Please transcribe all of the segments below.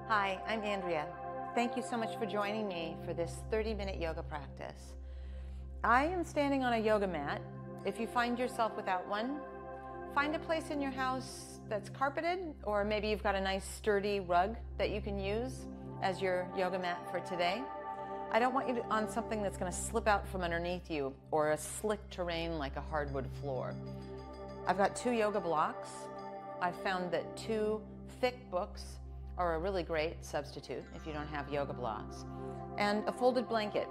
Hi, I'm Andrea. Thank you so much for joining me for this 30-minute yoga practice. I am standing on a yoga mat. If you find yourself without one, find a place in your house that's carpeted, or maybe you've got a nice sturdy rug that you can use as your yoga mat for today. I don't want you on something that's going to slip out from underneath you or a slick terrain like a hardwood floor. I've got 2 yoga blocks. I've found that 2 thick books are a really great substitute if you don't have yoga blocks, and a folded blanket.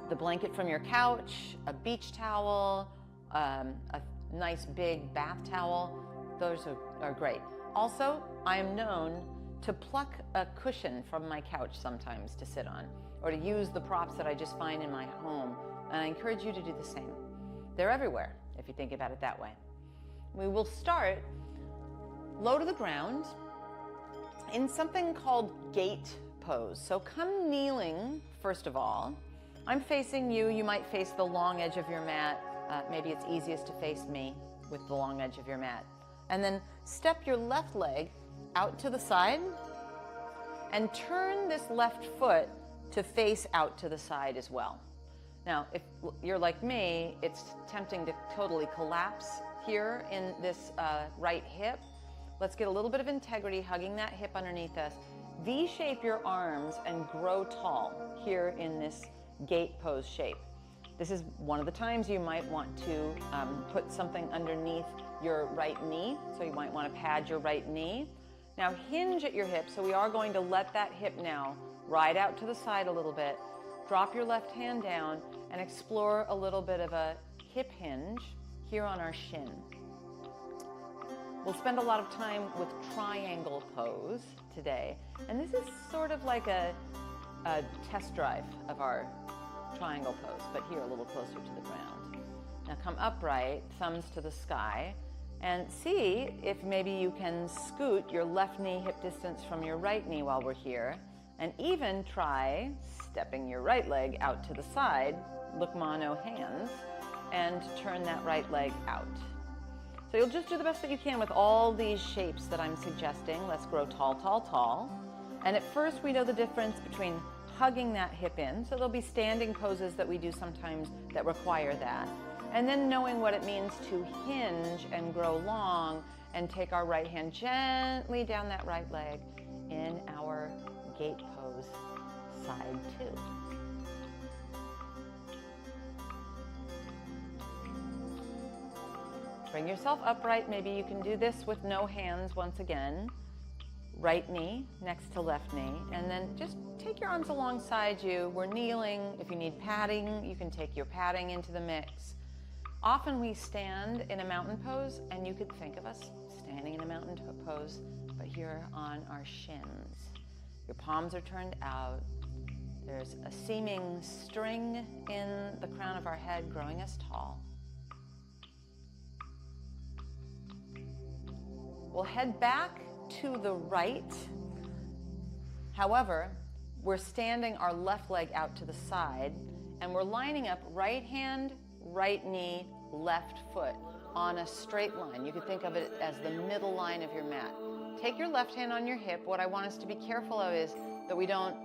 The blanket from your couch, a beach towel, a nice big bath towel, those are great. Also, I am known to pluck a cushion from my couch sometimes to sit on, or to use the props that I just find in my home, and I encourage you to do the same. They're everywhere, if you think about it that way. We will start low to the ground in something called gate pose. So come kneeling, first of all. I'm facing you. You might face the long edge of your mat. Maybe it's easiest to face me with the long edge of your mat. And then step your left leg out to the side and turn this left foot to face out to the side as well. Now, if you're like me, it's tempting to totally collapse here in this right hip. Let's get a little bit of integrity, hugging that hip underneath us. V-shape your arms and grow tall here in this gate pose shape. This is one of the times you might want to put something underneath your right knee. So you might want to pad your right knee. Now hinge at your hip. So we are going to let that hip now ride out to the side a little bit. Drop your left hand down and explore a little bit of a hip hinge here on our shin. We'll spend a lot of time with triangle pose today, and this is sort of like a test drive of our triangle pose, but here a little closer to the ground. Now come upright, thumbs to the sky, and see if maybe you can scoot your left knee hip distance from your right knee while we're here, and even try stepping your right leg out to the side, look mano hands, and turn that right leg out. So you'll just do the best that you can with all these shapes that I'm suggesting. Let's grow tall, tall, tall. And at first we know the difference between hugging that hip in, so there'll be standing poses that we do sometimes that require that, and then knowing what it means to hinge and grow long and take our right hand gently down that right leg in our gate pose, side 2. Bring yourself upright. Maybe you can do this with no hands once again. Right knee next to left knee. And then just take your arms alongside you. We're kneeling. If you need padding, you can take your padding into the mix. Often we stand in a mountain pose, and you could think of us standing in a mountain pose, but here on our shins. Your palms are turned out. There's a seeming string in the crown of our head growing us tall. We'll head back to the right. However, we're standing our left leg out to the side, and we're lining up right hand, right knee, left foot on a straight line. You could think of it as the middle line of your mat. Take your left hand on your hip. What I want us to be careful of is that we don't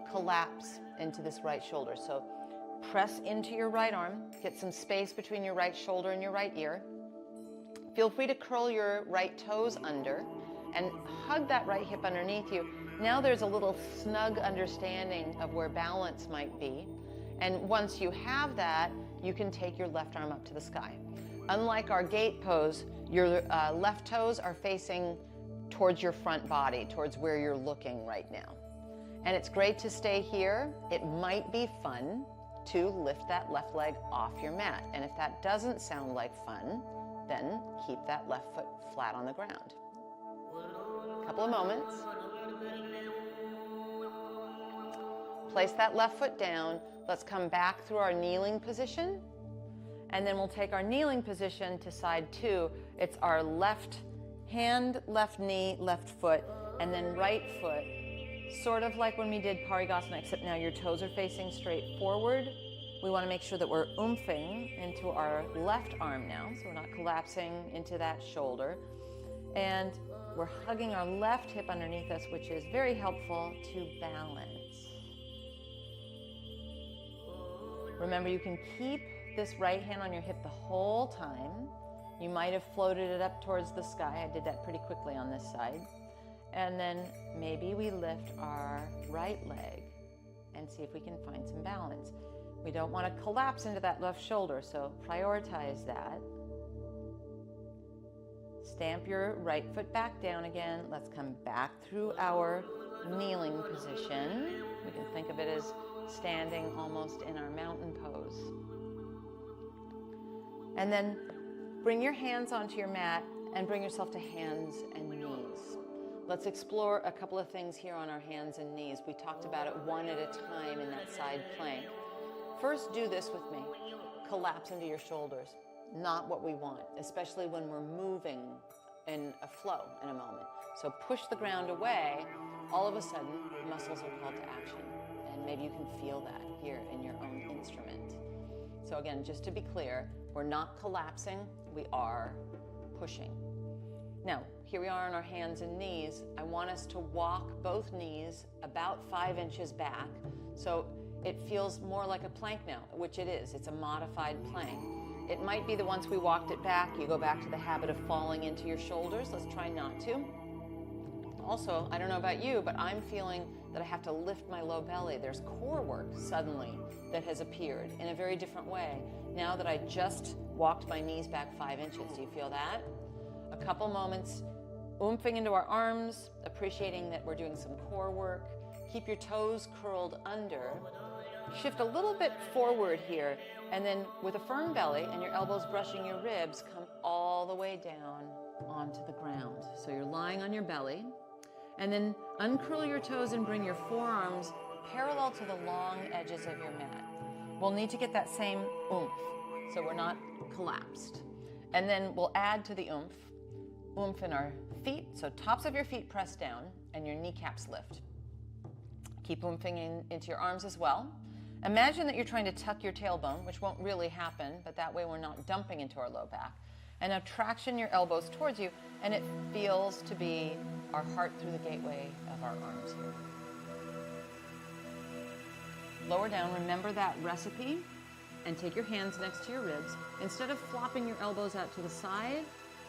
collapse into this right shoulder. So press into your right arm, get some space between your right shoulder and your right ear. Feel free to curl your right toes under and hug that right hip underneath you. Now there's a little snug understanding of where balance might be. And once you have that, you can take your left arm up to the sky. Unlike our gate pose, your left toes are facing towards your front body, towards where you're looking right now. And it's great to stay here. It might be fun to lift that left leg off your mat. And if that doesn't sound like fun, then keep that left foot flat on the ground. A couple of moments. Place that left foot down. Let's come back through our kneeling position. And then we'll take our kneeling position to side 2. It's our left hand, left knee, left foot, and then right foot. Sort of like when we did Parigasana, except now your toes are facing straight forward. We want to make sure that we're oomping into our left arm now, so we're not collapsing into that shoulder. And we're hugging our left hip underneath us, which is very helpful to balance. Remember, you can keep this right hand on your hip the whole time. You might have floated it up towards the sky. I did that pretty quickly on this side. And then maybe we lift our right leg and see if we can find some balance. We don't want to collapse into that left shoulder, so prioritize that. Stamp your right foot back down again. Let's come back through our kneeling position. We can think of it as standing almost in our mountain pose. And then bring your hands onto your mat and bring yourself to hands and knees. Let's explore a couple of things here on our hands and knees. We talked about it one at a time in that side plank. First, do this with me. Collapse into your shoulders. Not what we want, especially when we're moving in a flow in a moment. So push the ground away. All of a sudden, muscles are called to action. And maybe you can feel that here in your own instrument. So again, just to be clear, we're not collapsing, we are pushing. Now, here we are on our hands and knees. I want us to walk both knees about 5 inches back. So it feels more like a plank now, which it is. It's a modified plank. It might be that once we walked it back, you go back to the habit of falling into your shoulders. Let's try not to. Also, I don't know about you, but I'm feeling that I have to lift my low belly. There's core work suddenly that has appeared in a very different way now that I just walked my knees back 5 inches. Do you feel that? A couple moments oomping into our arms, appreciating that we're doing some core work. Keep your toes curled under. Shift a little bit forward here, and then with a firm belly and your elbows brushing your ribs, come all the way down onto the ground. So you're lying on your belly, and then uncurl your toes and bring your forearms parallel to the long edges of your mat. We'll need to get that same oomph, so we're not collapsed. And then we'll add to the oomph in our feet, so tops of your feet press down and your kneecaps lift. Keep oomping into your arms as well. Imagine that you're trying to tuck your tailbone, which won't really happen, but that way we're not dumping into our low back. And now traction your elbows towards you, and it feels to be our heart through the gateway of our arms here. Lower down, remember that recipe, and take your hands next to your ribs. Instead of flopping your elbows out to the side,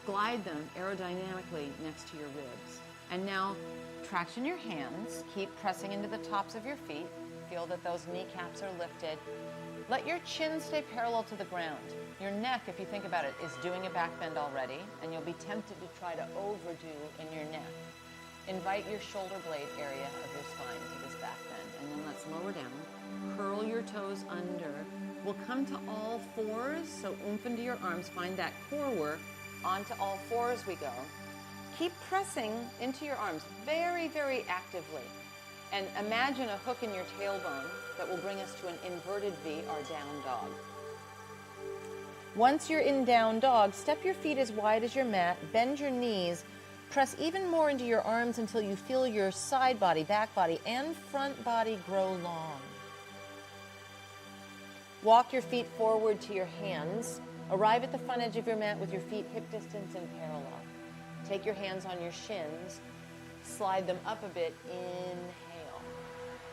glide them aerodynamically next to your ribs. And now traction your hands, keep pressing into the tops of your feet. Feel that those kneecaps are lifted. Let your chin stay parallel to the ground. Your neck, if you think about it, is doing a back bend already, and you'll be tempted to try to overdo in your neck. Invite your shoulder blade area of your spine to this back bend. And then let's lower down. Curl your toes under. We'll come to all fours, so oomph into your arms. Find that core work. Onto all fours we go. Keep pressing into your arms very, very actively. And imagine a hook in your tailbone that will bring us to an inverted V, our down dog. Once you're in down dog, step your feet as wide as your mat, bend your knees, press even more into your arms until you feel your side body, back body, and front body grow long. Walk your feet forward to your hands. Arrive at the front edge of your mat with your feet hip distance and parallel. Take your hands on your shins, slide them up a bit, inhale.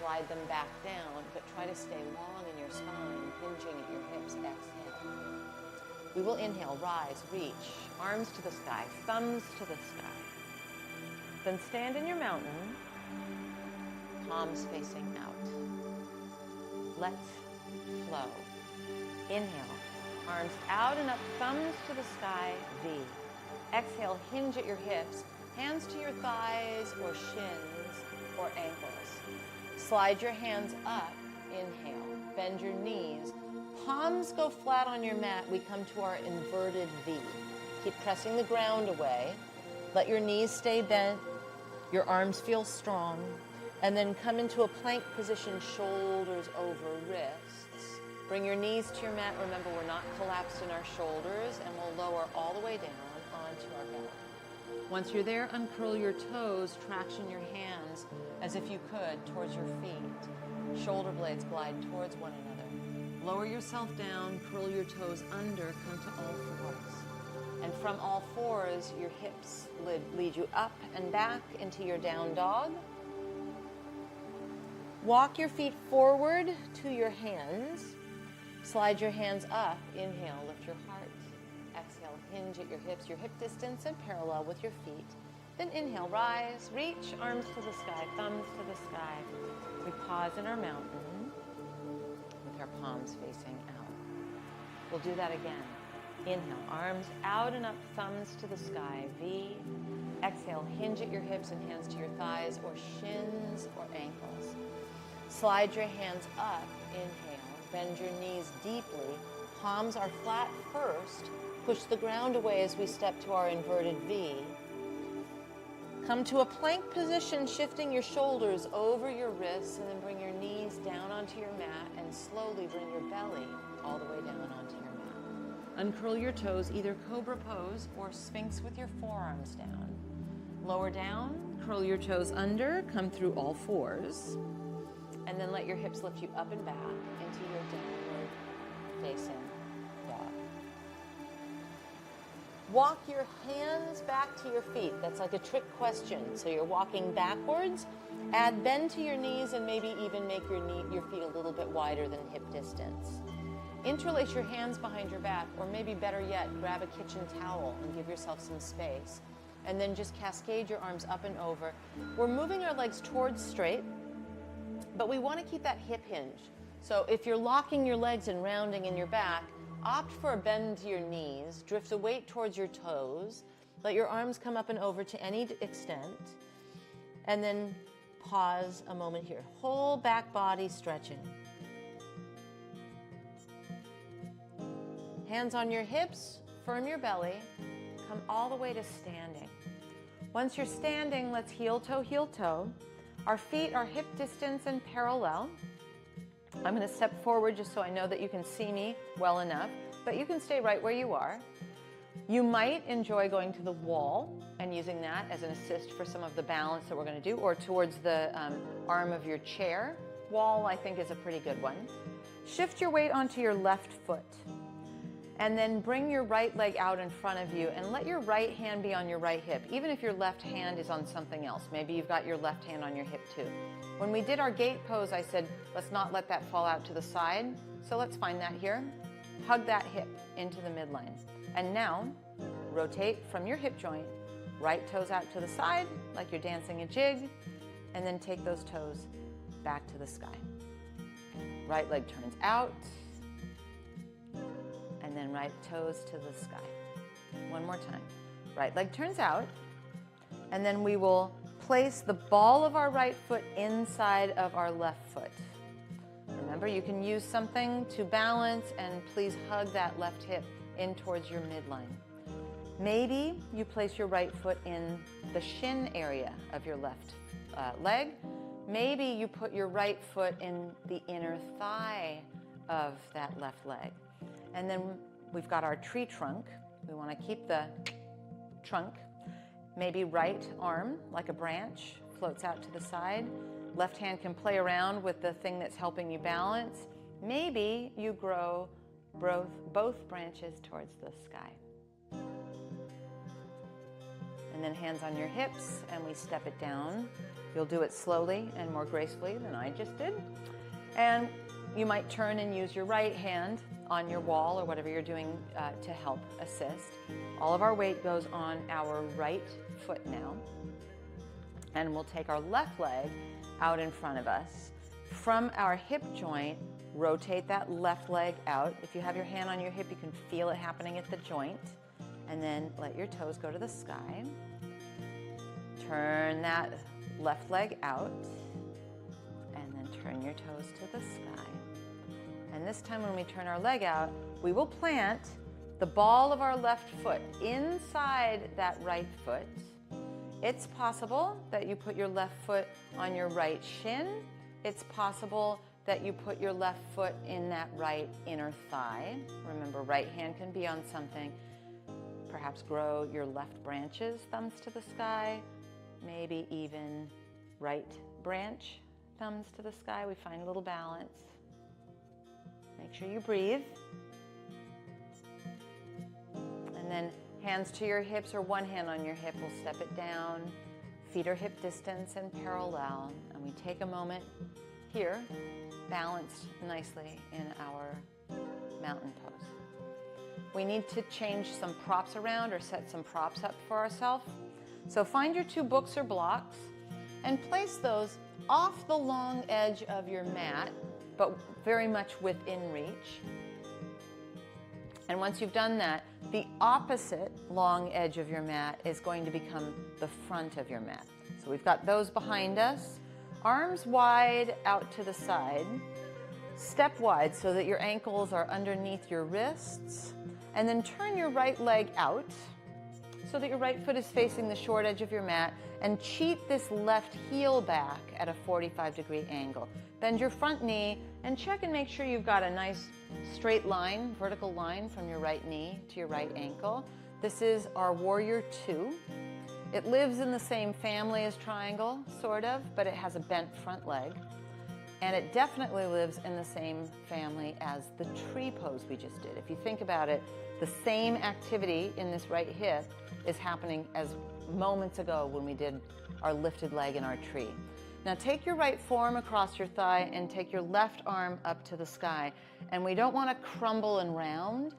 Glide them back down, but try to stay long in your spine, hinging at your hips, exhale. We will inhale, rise, reach, arms to the sky, thumbs to the sky. Then stand in your mountain, palms facing out. Let flow. Inhale, arms out and up, thumbs to the sky, V. Exhale, hinge at your hips, hands to your thighs or shins or ankles. Slide your hands up, inhale, bend your knees. Palms go flat on your mat, we come to our inverted V. Keep pressing the ground away. Let your knees stay bent, your arms feel strong, and then come into a plank position, shoulders over wrists. Bring your knees to your mat. Remember, we're not collapsed in our shoulders, and we'll lower all the way down onto our belly. Once you're there, uncurl your toes, traction your hands as if you could towards your feet. Shoulder blades glide towards one another. Lower yourself down, curl your toes under, come to all fours. And from all fours, your hips lead you up and back into your down dog. Walk your feet forward to your hands. Slide your hands up. Inhale, lift your heart. Exhale, hinge at your hips, your hip distance and parallel with your feet. Then inhale, rise, reach, arms to the sky, thumbs to the sky. We pause in our mountain with our palms facing out. We'll do that again. Inhale, arms out and up, thumbs to the sky, V. Exhale, hinge at your hips and hands to your thighs or shins or ankles. Slide your hands up, inhale, bend your knees deeply. Palms are flat first. Push the ground away as we step to our inverted V. Come to a plank position, shifting your shoulders over your wrists, and then bring your knees down onto your mat and slowly bring your belly all the way down onto your mat. Uncurl your toes, either cobra pose or sphinx with your forearms down. Lower down, curl your toes under, come through all fours, and then let your hips lift you up and back into your downward facing dog. Walk your hands back to your feet. That's like a trick question. So you're walking backwards. Add bend to your knees and maybe even make your feet a little bit wider than hip distance. Interlace your hands behind your back, or maybe better yet, grab a kitchen towel and give yourself some space. And then just cascade your arms up and over. We're moving our legs towards straight, but we want to keep that hip hinge. So if you're locking your legs and rounding in your back, opt for a bend to your knees, drift the weight towards your toes, let your arms come up and over to any extent, and then pause a moment here. Whole back body stretching. Hands on your hips, firm your belly, come all the way to standing. Once you're standing, let's heel toe. Our feet are hip distance and parallel. I'm going to step forward just so I know that you can see me well enough, but you can stay right where you are. You might enjoy going to the wall and using that as an assist for some of the balance that we're going to do, or towards the arm of your chair. Wall, I think, is a pretty good one. Shift your weight onto your left foot, and then bring your right leg out in front of you and let your right hand be on your right hip, even if your left hand is on something else. Maybe you've got your left hand on your hip too. When we did our gate pose, I said, let's not let that fall out to the side. So let's find that here. Hug that hip into the midline. And now, rotate from your hip joint, right toes out to the side, like you're dancing a jig, and then take those toes back to the sky. Right leg turns out, and then right toes to the sky. One more time. Right leg turns out, and then we will place the ball of our right foot inside of our left foot. Remember, you can use something to balance, and please hug that left hip in towards your midline. Maybe you place your right foot in the shin area of your left leg. Maybe you put your right foot in the inner thigh of that left leg. And then we've got our tree trunk. We want to keep the trunk. Maybe right arm, like a branch, floats out to the side. Left hand can play around with the thing that's helping you balance. Maybe you grow both branches towards the sky. And then hands on your hips, and we step it down. You'll do it slowly and more gracefully than I just did. And you might turn and use your right hand on your wall or whatever you're doing to help assist. All of our weight goes on our right foot now. And we'll take our left leg out in front of us. From our hip joint, rotate that left leg out. If you have your hand on your hip, you can feel it happening at the joint. And then let your toes go to the sky. Turn that left leg out. And then turn your toes to the sky. And this time when we turn our leg out, we will plant the ball of our left foot inside that right foot. It's possible that you put your left foot on your right shin. It's possible that you put your left foot in that right inner thigh. Remember, right hand can be on something. Perhaps grow your left branches, thumbs to the sky. Maybe even right branch, thumbs to the sky. We find a little balance. Make sure you breathe. And then Hands to your hips or one hand on your hip. We'll step it down. Feet are hip distance and parallel. And we take a moment here, balanced nicely in our mountain pose. We need to change some props around or set some props up for ourselves. So find your 2 books or blocks and place those off the long edge of your mat, but very much within reach. And once you've done that, the opposite long edge of your mat is going to become the front of your mat. So we've got those behind us, arms wide out to the side, step wide so that your ankles are underneath your wrists, and then turn your right leg out so that your right foot is facing the short edge of your mat, and cheat this left heel back at a 45-degree angle. Bend your front knee and check and make sure you've got a nice straight line, vertical line from your right knee to your right ankle. This is our Warrior 2. It lives in the same family as triangle, sort of, but it has a bent front leg. And it definitely lives in the same family as the tree pose we just did. If you think about it, the same activity in this right hip is happening as moments ago when we did our lifted leg in our tree. Now take your right forearm across your thigh and take your left arm up to the sky. And we don't want to crumble and round.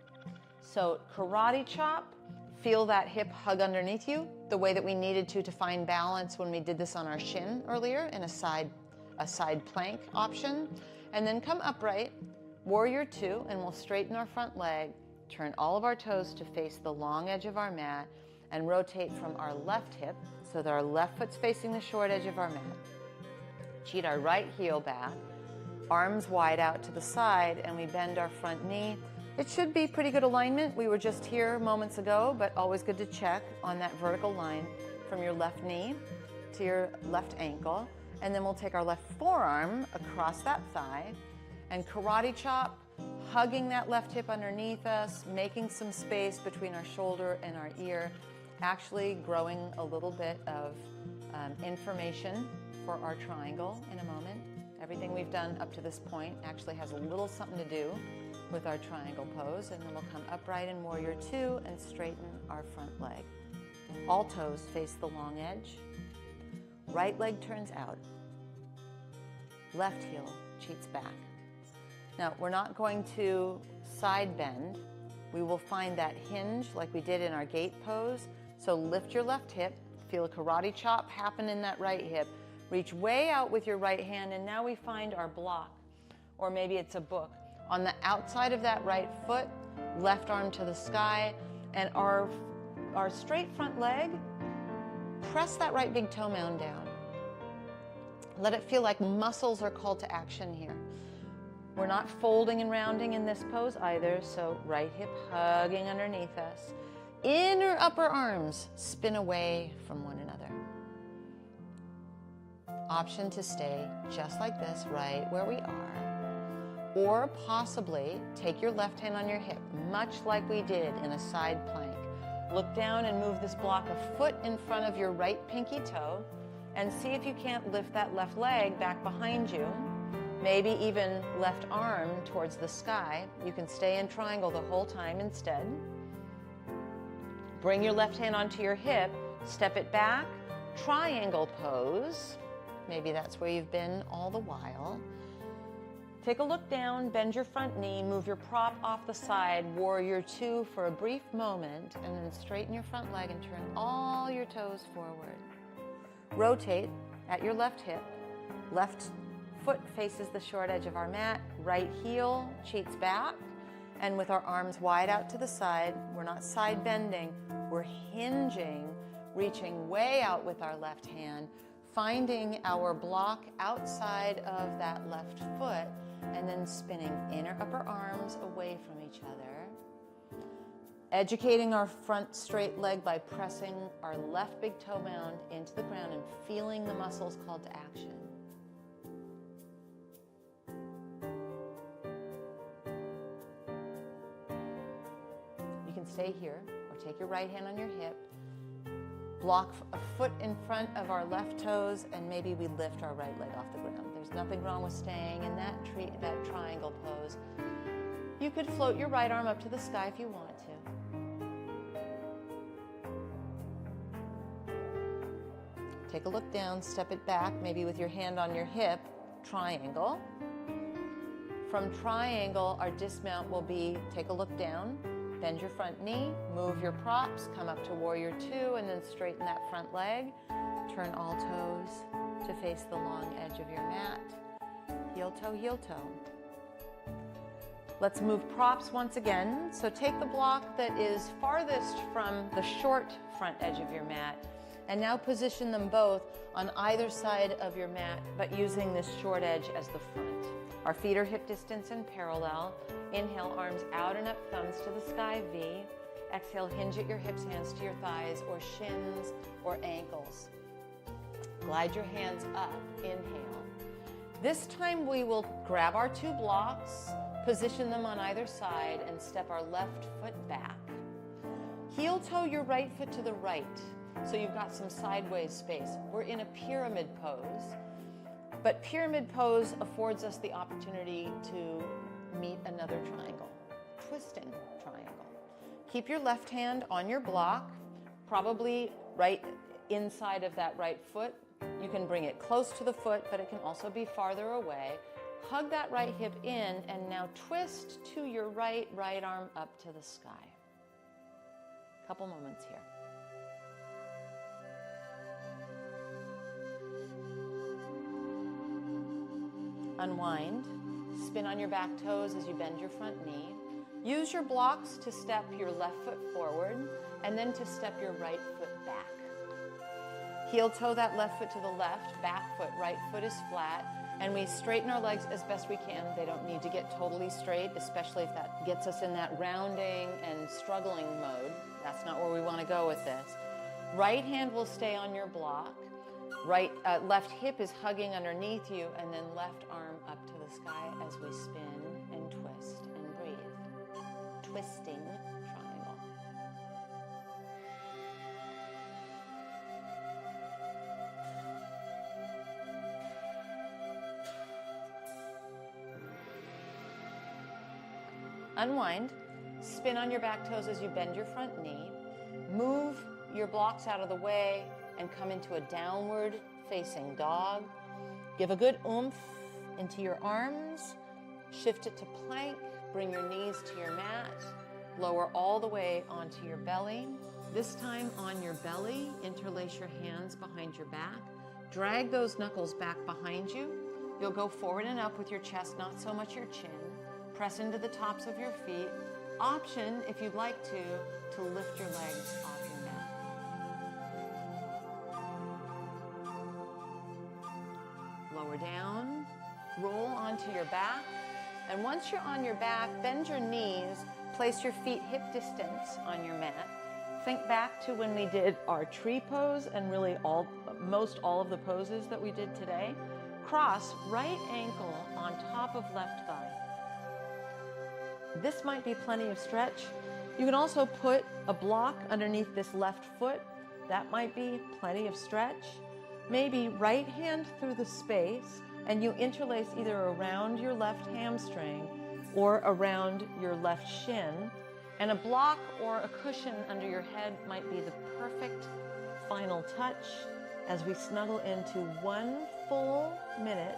So karate chop, feel that hip hug underneath you, the way that we needed to find balance when we did this on our shin earlier in a side plank option. And then come upright, Warrior 2, and we'll straighten our front leg, turn all of our toes to face the long edge of our mat, and rotate from our left hip so that our left foot's facing the short edge of our mat. Cheat our right heel back, arms wide out to the side, and we bend our front knee. It should be pretty good alignment. We were just here moments ago, but always good to check on that vertical line from your left knee to your left ankle. And then we'll take our left forearm across that thigh and karate chop, hugging that left hip underneath us, making some space between our shoulder and our ear, actually growing a little bit of information for our triangle in a moment. Everything we've done up to this point actually has a little something to do with our triangle pose. And then we'll come upright in Warrior 2 and straighten our front leg. All toes face the long edge. Right leg turns out. Left heel cheats back. Now, we're not going to side bend. We will find that hinge like we did in our gate pose. So lift your left hip, feel a karate chop happen in that right hip, reach way out with your right hand, and now we find our block, or maybe it's a book. On the outside of that right foot, left arm to the sky, and our straight front leg, press that right big toe mound down. Let it feel like muscles are called to action here. We're not folding and rounding in this pose either, so right hip hugging underneath us. Inner upper arms spin away from one another. Option to stay just like this, right where we are. Or possibly take your left hand on your hip, much like we did in a side plank. Look down and move this block a foot in front of your right pinky toe, and see if you can't lift that left leg back behind you. Maybe even left arm towards the sky. You can stay in triangle the whole time instead. Bring your left hand onto your hip, step it back, triangle pose. Maybe that's where you've been all the while. Take a look down, bend your front knee, move your prop off the side, Warrior 2 for a brief moment, and then straighten your front leg and turn all your toes forward. Rotate at your left hip, left foot faces the short edge of our mat, right heel cheats back, and with our arms wide out to the side, we're not side bending, we're hinging, reaching way out with our left hand, finding our block outside of that left foot, and then spinning inner upper arms away from each other. Educating our front straight leg by pressing our left big toe mound into the ground and feeling the muscles called to action. You can stay here or take your right hand on your hip, block a foot in front of our left toes, and maybe we lift our right leg off the ground. There's nothing wrong with staying in that triangle pose. You could float your right arm up to the sky if you wanted to. Take a look down, step it back, maybe with your hand on your hip, triangle. From triangle, our dismount will be take a look down, bend your front knee, move your props, come up to warrior two, and then straighten that front leg. Turn all toes to face the long edge of your mat. Heel toe, heel toe. Let's move props once again. So take the block that is farthest from the short front edge of your mat, and now position them both on either side of your mat, but using this short edge as the front. Our feet are hip distance and parallel. Inhale, arms out and up, thumbs to the sky, V. Exhale, hinge at your hips, hands to your thighs or shins or ankles. Glide your hands up, inhale. This time we will grab our two blocks, position them on either side, and step our left foot back. Heel toe your right foot to the right, so you've got some sideways space. We're in a pyramid pose, but pyramid pose affords us the opportunity to meet another triangle, twisting triangle. Keep your left hand on your block, probably right inside of that right foot. You can bring it close to the foot, but it can also be farther away. Hug that right hip in, and now twist to your right arm up to the sky. Couple moments here. Unwind, spin on your back toes as you bend your front knee. Use your blocks to step your left foot forward and then to step your right foot back. Heel toe that left foot to the left, back foot, right foot is flat, and we straighten our legs as best we can. They don't need to get totally straight, especially if that gets us in that rounding and struggling mode. That's not where we want to go with this. Right hand will stay on your block. Left hip is hugging underneath you, and then left arm up to the sky as we spin and twist and breathe. Twisting triangle. Unwind, spin on your back toes as you bend your front knee. Move your blocks out of the way and come into a downward facing dog. Give a good oomph into your arms. Shift it to plank. Bring your knees to your mat. Lower all the way onto your belly. This time on your belly, interlace your hands behind your back. Drag those knuckles back behind you. You'll go forward and up with your chest, not so much your chin. Press into the tops of your feet. Option, if you'd like to lift your legs off your mat. Lower down, roll onto your back, and once you're on your back, bend your knees, place your feet hip distance on your mat. Think back to when we did our tree pose and really most all of the poses that we did today. Cross right ankle on top of left thigh. This might be plenty of stretch. You can also put a block underneath this left foot. That might be plenty of stretch. Maybe right hand through the space, and you interlace either around your left hamstring or around your left shin. And a block or a cushion under your head might be the perfect final touch as we snuggle into 1 full minute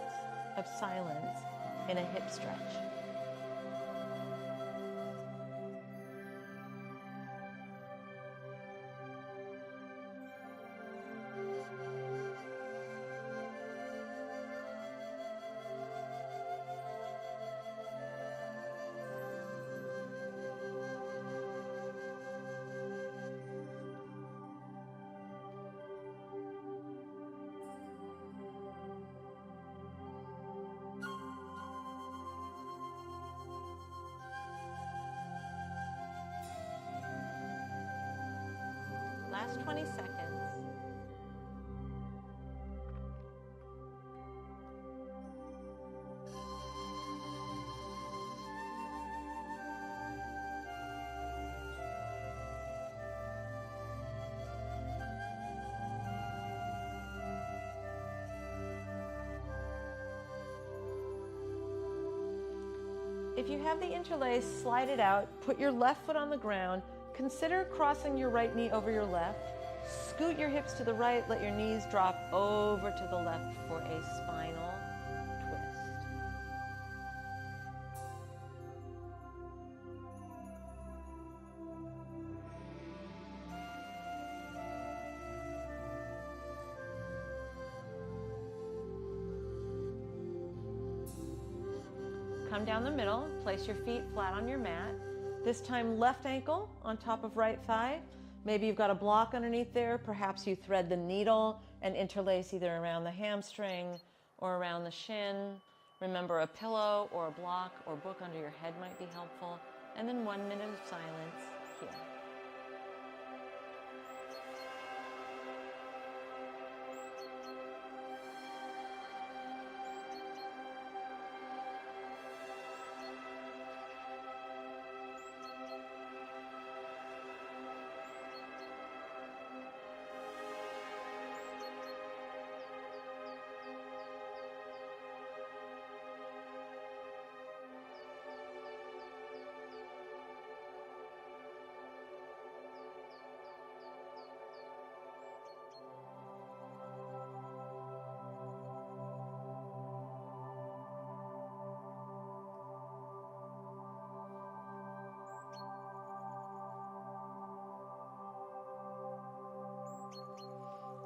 of silence in a hip stretch. Last 20 seconds. If you have the interlace, slide it out, put your left foot on the ground. Consider crossing your right knee over your left. scoot your hips to the right, let your knees drop over to the left for a spinal twist. Come down the middle, place your feet flat on your mat. This time left ankle on top of right thigh. Maybe you've got a block underneath there. Perhaps you thread the needle and interlace either around the hamstring or around the shin. Remember, a pillow or a block or book under your head might be helpful. And then 1 minute of silence here.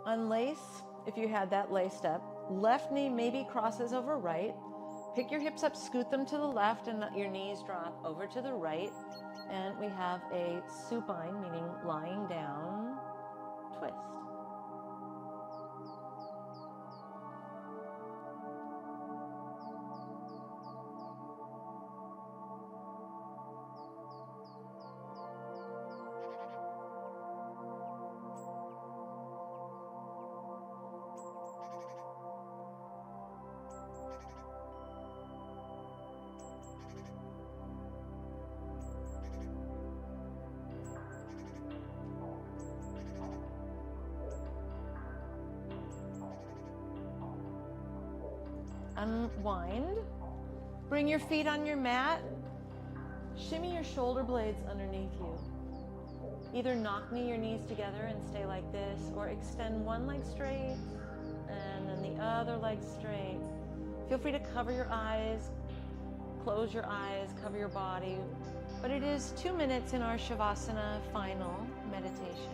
Unlace, if you had that laced up. Left knee maybe crosses over right. Pick your hips up, scoot them to the left, and let your knees drop over to the right. And we have a supine, meaning lying down, twist. Unwind. Bring your feet on your mat. Shimmy your shoulder blades underneath you. Either knock your knees together and stay like this, or extend one leg straight and then the other leg straight. Feel free to cover your eyes, close your eyes, cover your body. But it is 2 minutes in our Shavasana final meditation.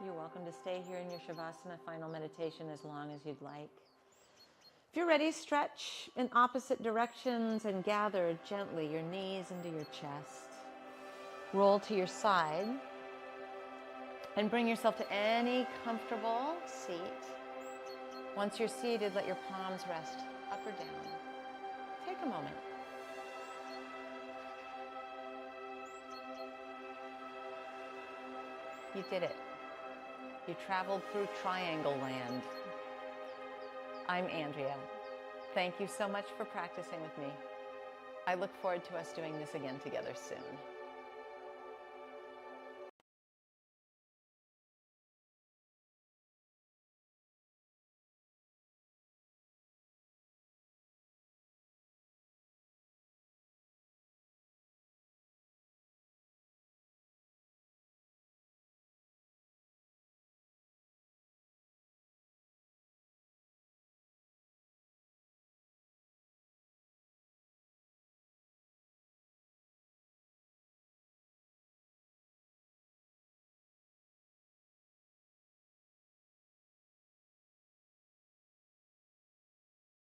You're welcome to stay here in your Shavasana final meditation as long as you'd like. If you're ready, stretch in opposite directions and gather gently your knees into your chest. Roll to your side and bring yourself to any comfortable seat. Once you're seated, let your palms rest up or down. Take a moment. You did it. You traveled through Triangle Land. I'm Andrea. Thank you so much for practicing with me. I look forward to us doing this again together soon.